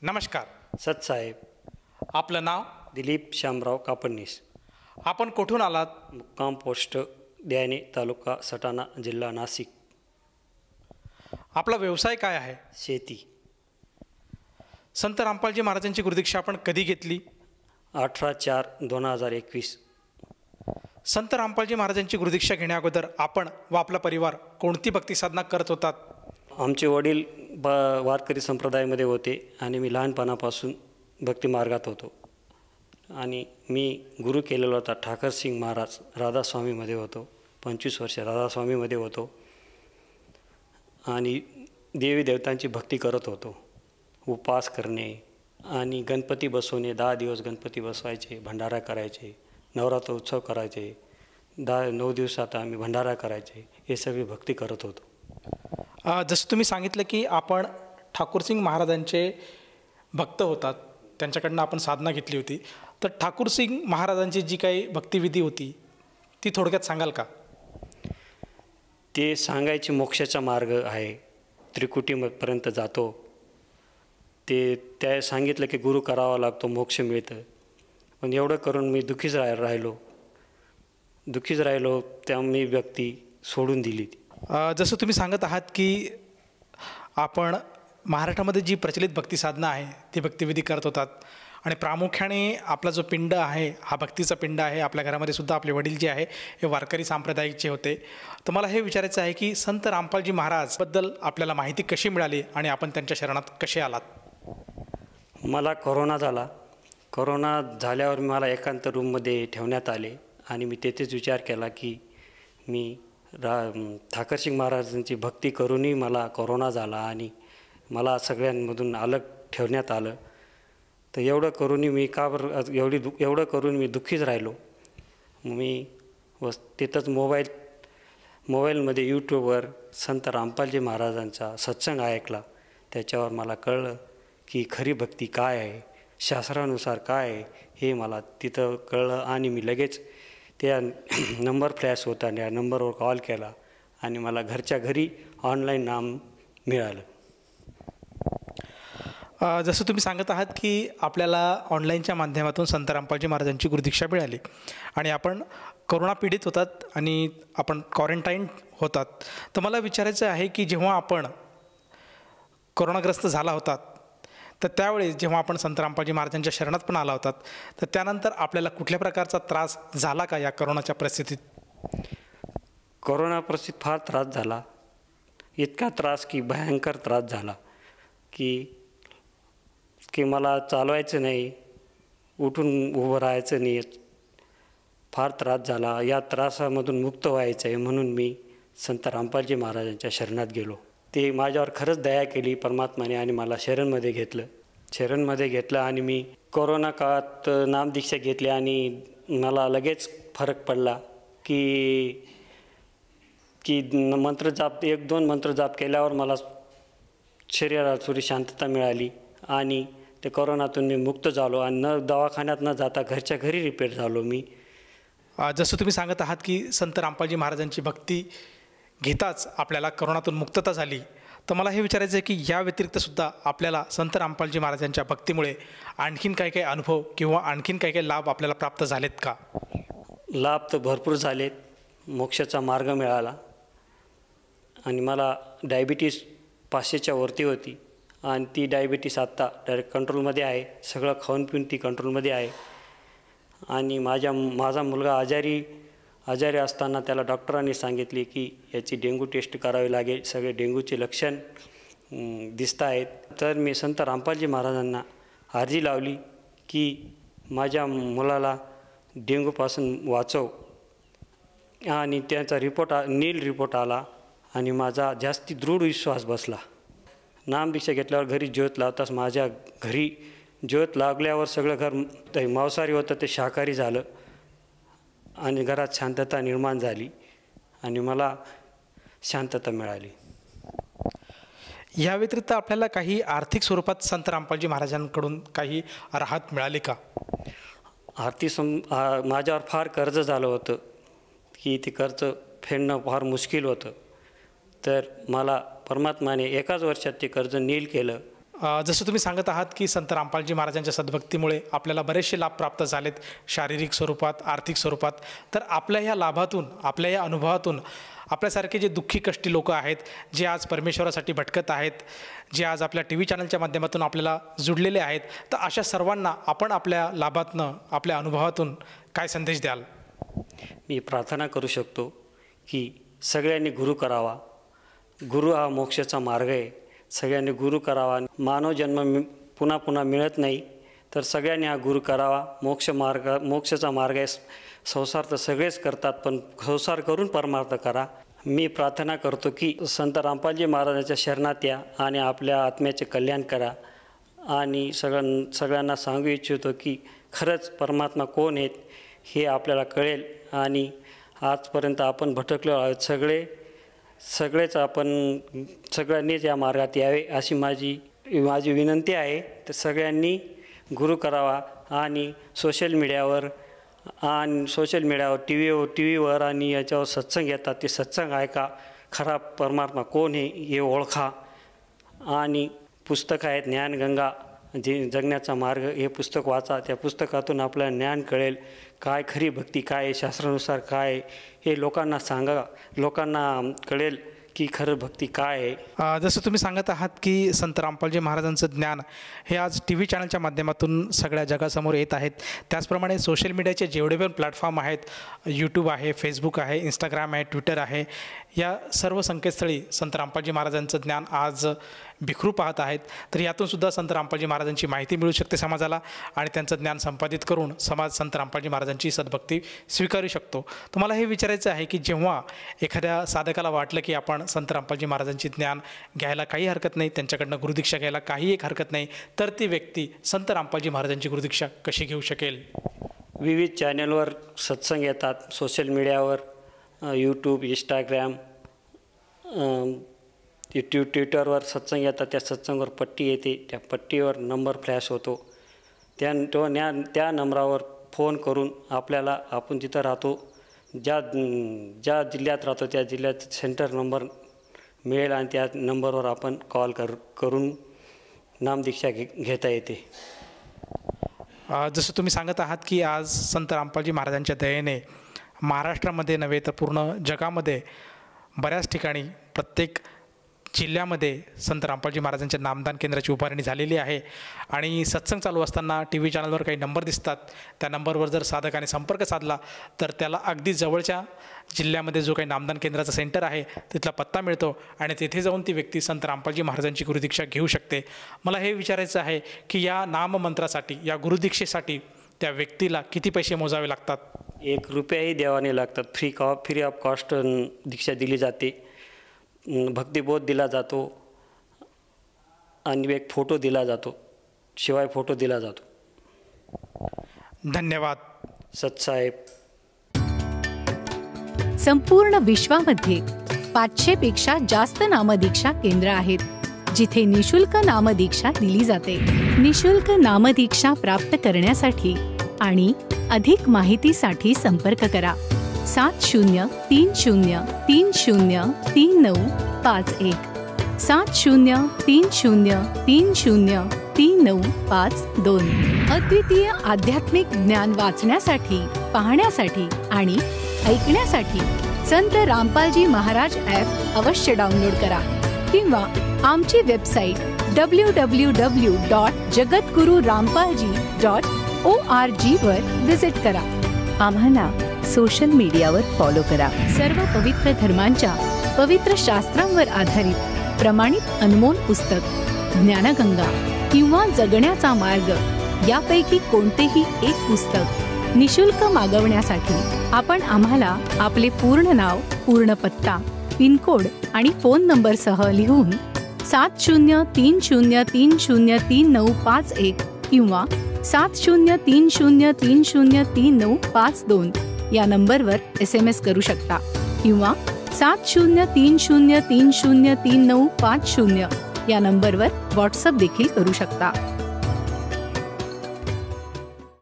नमस्कार. सतसाहेब. आपलं नाव? दिलीप शामराव कापडनीस. आपण कुठून आलात? मुक्काम पोस्ट द्याने, तालुका सटाणा, जिल्हा नाशिक. आपला व्यवसाय काय आहे? शेती. संत रामपालजी महाराजांची गुरुदीक्षा आपण कधी घेतली? 18/4/2021. संत रामपालजी महाराजांची गुरुदीक्षा घेण्याअगोदर आपण व आपला परिवार कोणती भक्ती साधना करत होतात? आमचे वडील वारकरी संप्रदायामध्ये होते आणि मी लहानपणापासून भक्ती मार्गात होतो. आणि मी गुरु केलेला होता ठाकरसिंग महाराज राधास्वामीमध्ये होतो. 25 वर्ष राधास्वामीमध्ये होतो आणि देवी देवतांची भक्ती करत होतो. उपवास करणे आणि गणपती बसवणे, 10 दिवस गणपती बसवायचे, भंडारा करायचे, नवरात्र उत्सव करायचे, 9 दिवसात आम्ही भंडारा करायचे, हे सगळी भक्ती करत होतो. जसं तुम्ही सांगितलं की आपण ठाकूरसिंग महाराजांचे भक्त होतात, त्यांच्याकडनं आपण साधना घेतली होती. तर ठाकूरसिंग महाराजांची जी काही भक्तिविधी होती ती थोडक्यात सांगाल का? ते सांगायचे मोक्षाचा मार्ग आहे, त्रिकुटीपर्यंत जातो. त्या सांगितलं की गुरु करावा लागतो, मोक्ष मिळतं. पण एवढं करून मी दुःखीच राहिलो त्या मी व्यक्ती सोडून दिली. जसं तुम्ही सांगत आहात की आपण महाराष्ट्रामध्ये जी प्रचलित भक्ती साधना आहे ती भक्तिविधी करत होतात आणि प्रामुख्याने आपला जो पिंड आहे हा भक्तीचा पिंड आहे. आपल्या घरामध्ये सुद्धा आपले वडील जे आहे हे वारकरी सांप्रदायिकचे होते. तर मला हे विचारायचं आहे की संत रामपालजी महाराजबद्दल आपल्याला माहिती कशी मिळाली आणि आपण त्यांच्या शरणात कसे आलात? मला कोरोना झाला. कोरोना झाल्यावर मला एकांत रूममध्ये ठेवण्यात आले आणि मी तेथेच विचार केला की मी ठाकरसिंग महाराजांची भक्ती करूनही मला कोरोना झाला आणि मला सगळ्यांमधून अलग ठेवण्यात आलं. तर एवढं करूनही मी एवढं करून मी दुःखीच राहिलो. मी तिथंच मोबाईलमध्ये यूट्यूबवर संत रामपालजी महाराजांचा सत्संग ऐकला. त्याच्यावर मला कळलं की खरी भक्ती काय आहे, शास्त्रानुसार काय आहे हे मला तिथं कळलं आणि मी लगेच त्या नंबर फ्लॅश होता आणि या नंबरवर कॉल केला आणि मला घरच्या घरी ऑनलाईन नाम मिळालं. जसं तुम्ही सांगत आहात की आपल्याला ऑनलाईनच्या माध्यमातून संत रामपालजी महाराजांची गुरुदीक्षा मिळाली आणि आपण कोरोना पीडित होतात आणि आपण क्वारंटाईन होतात. तर मला विचारायचं आहे की जेव्हा आपण कोरोनाग्रस्त झाला होतात तर त्यावेळेस जेव्हा आपण संत रामपालजी महाराजांच्या शरणात पण आला होतात तर त्यानंतर आपल्याला कुठल्या प्रकारचा त्रास झाला का या कोरोनाच्या परिस्थितीत? कोरोना परिस्थितीत फार त्रास झाला. इतका त्रास की भयंकर त्रास झाला की मला चालवायचं नाही, उठून उभं राहायचं नाही. फार त्रास झाला. या त्रासामधून मुक्त व्हायचं आहे म्हणून मी संत रामपालजी महाराजांच्या शरणात गेलो. ते माझ्यावर खरंच दया केली परमात्माने आणि मला शरणमध्ये घेतलं आणि मी कोरोना काळात नामदीक्षा घेतली आणि मला लगेच फरक पडला की मंत्रजाप 1-2 मंत्रजाप केल्यावर मला शरीरात थोडी शांतता मिळाली आणि ते कोरोनातून मी मुक्त झालो आणि दवाखान्यात न जाता घरच्या घरी रिपेअर झालो मी. जसं तुम्ही सांगत आहात की संत रामपालजी महाराजांची भक्ती घेताच आपल्याला कोरोनातून मुक्तता झाली. तर मला हे विचारायचं आहे की या व्यतिरिक्तसुद्धा आपल्याला संत रामपालजी महाराजांच्या भक्तीमुळे आणखीन काही अनुभव किंवा आणखीन काही लाभ आपल्याला प्राप्त झालेत का? लाभ तर भरपूर झालेत. मोक्षाचा मार्ग मिळाला आणि मला डायबिटीस 500च्या वरती होती आणि ती डायबिटीस आत्ता डायरेक्ट कंट्रोलमध्ये आहे. सगळं खाऊन पिऊन ती कंट्रोलमध्ये आहे. आणि माझा मुलगा आजारी असताना त्याला डॉक्टरांनी सांगितले की याची डेंग्यू टेस्ट करावी लागेल, सगळे डेंग्यूचे लक्षण दिसत आहेत. तर मी संत रामपालजी महाराजांना अर्जी लावली की माझ्या मुलाला डेंग्यूपासून वाचव आणि त्याचा नील रिपोर्ट आला आणि माझा जास्ती दृढ विश्वास बसला. नामदीक्षा घेतल्यावर घरी ज्योत लावताच माझ्या घरी ज्योत लागल्यावर सगळं घर मांसाहारी होतं ते शाकाहारी झालं आणि घरात शांतता निर्माण झाली आणि मला शांतता मिळाली. या व्यतिरिक्त आपल्याला काही आर्थिक स्वरूपात संत रामपालजी महाराजांकडून काही राहत मिळाली का? माझ्यावर फार कर्ज झालं होतं की ते कर्ज फेडणं फार मुश्किल होतं. तर मला परमात्माने एकाच वर्षात ते कर्ज नील केलं जसं तुम्ही सांगत आहात की संत रामपालजी महाराजांच्या सद्भक्तीमुळे आपल्याला बरेचसे लाभ प्राप्त झालेत, शारीरिक स्वरूपात, आर्थिक स्वरूपात. तर आपल्या ह्या लाभातून, आपल्या या अनुभवातून आपल्यासारखे जे दुःखी कष्टी लोक आहेत, जे आज परमेश्वरासाठी भटकत आहेत, जे आज आपल्या टी व्ही चॅनलच्या माध्यमातून आपल्याला जुडलेले आहेत, तर अशा सर्वांना आपण आपल्या लाभातनं, आपल्या अनुभवातून काय संदेश द्याल? मी प्रार्थना करू शकतो की सगळ्यांनी गुरु करावा. गुरु हा मोक्षाचा मार्ग आहे. सगळ्यांनी गुरु करावा. मानव जन्म पुन्हा पुन्हा मिळत नाही, तर सगळ्यांनी हा गुरु करावा. मोक्षाचा मार्ग आहे. संसार तर सगळेच करतात, पण संसार करून परमार्थ करा. मी प्रार्थना करतो की संत रामपालजी महाराजांच्या शरणात या आणि आपल्या आत्म्याचे कल्याण करा. आणि सगळ्यांना सांगू इच्छितो की खरंच परमात्मा कोण आहेत हे आपल्याला कळेल. आणि आजपर्यंत आपण भटकलो आहोत, सगळेच आपण सगळ्यांनीच या मार्गात यावे अशी माझी विनंती आहे. तर सगळ्यांनी गुरु करावा. आणि सोशल मीडियावर टी व्हीवर आणि याच्यावर सत्संग येतात, ते सत्संग ऐका. खरा परमात्मा कोण आहे हे ओळखा. आणि पुस्तक आहेत ज्ञानगंगा, जे जगण्याचा मार्ग, हे पुस्तक वाचा. त्या पुस्तकातून आपल्याला ज्ञान कळेल. काय खरी भक्ती काय आहे, शास्त्रानुसार काय आहे हे लोकांना सांगा. लोकांना कळेल की खरं भक्ती काय आहे. जसं तुम्ही सांगत आहात की संत रामपालजी महाराजांचं ज्ञान हे आज टी व्ही चॅनलच्या माध्यमातून सगळ्या जगासमोर येत आहेत. त्याचप्रमाणे सोशल मीडियाचे जेवढे पण प्लॅटफॉर्म आहेत, यूट्यूब आहे, फेसबुक आहे, इंस्टाग्राम आहे, ट्विटर आहे, या सर्व संकेतस्थळी संत रामपालजी महाराजांचं ज्ञान आज बिखरू पाहत आहेत. तर यातूनसुद्धा संत रामपालजी महाराजांची माहिती मिळू शकते समाजाला, आणि त्यांचं ज्ञान संपादित करून समाज संत रामपालजी महाराजांची सद्भक्ती स्वीकारू शकतो. तुम्हाला हे विचारायचं आहे की जेव्हा एखाद्या साधकाला वाटलं की आपण संत रामपालजी महाराजांची ज्ञान घ्यायला काही हरकत नाही, त्यांच्याकडनं गुरुदीक्षा घ्यायला काही एक हरकत नाही, तर ती व्यक्ती संत रामपालजी महाराजांची गुरुदीक्षा कशी घेऊ शकेल? विविध चॅनलवर सत्संग येतात, सोशल मीडियावर, यूट्यूब, इंस्टाग्राम, ट्विटरवर सत्संग येतात. त्या सत्संगावर पट्टी येते, त्या पट्टीवर नंबर फ्लॅश होतो. त्या नंबरावर फोन करून आपण जिथं राहतो, ज्या जिल्ह्यात राहतो त्या जिल्ह्यात सेंटर नंबर मिळेल, आणि त्या नंबरवर आपण कॉल करून नामदीक्षा घेता येते. जसं तुम्ही सांगत आहात की आज संत रामपालजी महाराजांच्या दयेने महाराष्ट्रामध्ये नव्हे तर पूर्ण जगामध्ये बऱ्याच ठिकाणी प्रत्येक जिल्ह्यामध्ये संत रामपालजी महाराजांच्या नामदान केंद्राची उभारणी झालेली आहे. आणि सत्संग चालू असताना टी व्ही चॅनलवर काही नंबर दिसतात, त्या नंबरवर जर साधकाने संपर्क साधला तर त्याला अगदी जवळच्या जिल्ह्यामध्ये जो काही नामदान केंद्राचा सेंटर आहे तिथला पत्ता मिळतो, आणि तेथे जाऊन ती व्यक्ती संत रामपालजी महाराजांची गुरुदीक्षा घेऊ शकते. मला हे विचारायचं आहे की या नाममंत्रासाठी, या गुरुदीक्षेसाठी त्या व्यक्तीला किती पैसे मोजावे लागतात? 1 रुपयाही द्यावाने लागतात. फ्री ऑफ कॉस्ट दीक्षा दिली जाते. भक्तिबोध दिला जातो आणि एक फोटो दिला जातो, शिवाय फोटो दिला जातो. धन्यवाद सतसाहेब. संपूर्ण विश्वामध्ये 500 पेक्षा जास्त नामदीक्षा केंद्र आहेत, जिथे निशुल्क नामदीक्षा दिली जाते. निशुल्क नामदीक्षा प्राप्त करण्यासाठी आणि अधिक माहितीसाठी संपर्क करा 7030303951 7030303952. अद्वितीय आध्यात्मिक ज्ञान वाचण्यासाठी, पाहण्यासाठी आणि ऐकण्यासाठी संत रामपालजी महाराज ॲप अवश्य डाउनलोड करा किंवा आमची वेबसाईट www.jagadgururampalji.org वर विजिट करा. आम्हाला सोशल मीडियावर फॉलो करा. सर्व पवित्र धर्मांच्या पवित्र शास्त्रांवर आधारित प्रमाणित अनमोल पुस्तक ज्ञानगंगा किंवा जगण्याचा मार्ग यापैकी कोणतेही एक पुस्तक निशुल्क मागवण्यासाठी आपण आम्हाला आपले पूर्ण नाव, पूर्ण पत्ता, पिनकोड आणि फोन नंबरसह लिहून 7030303951 किंवा 7030303952 या नंबरवर SMS करू शकता किंवा 7030303950 या नंबरवर व्हॉट्सअप देखील करू शकता.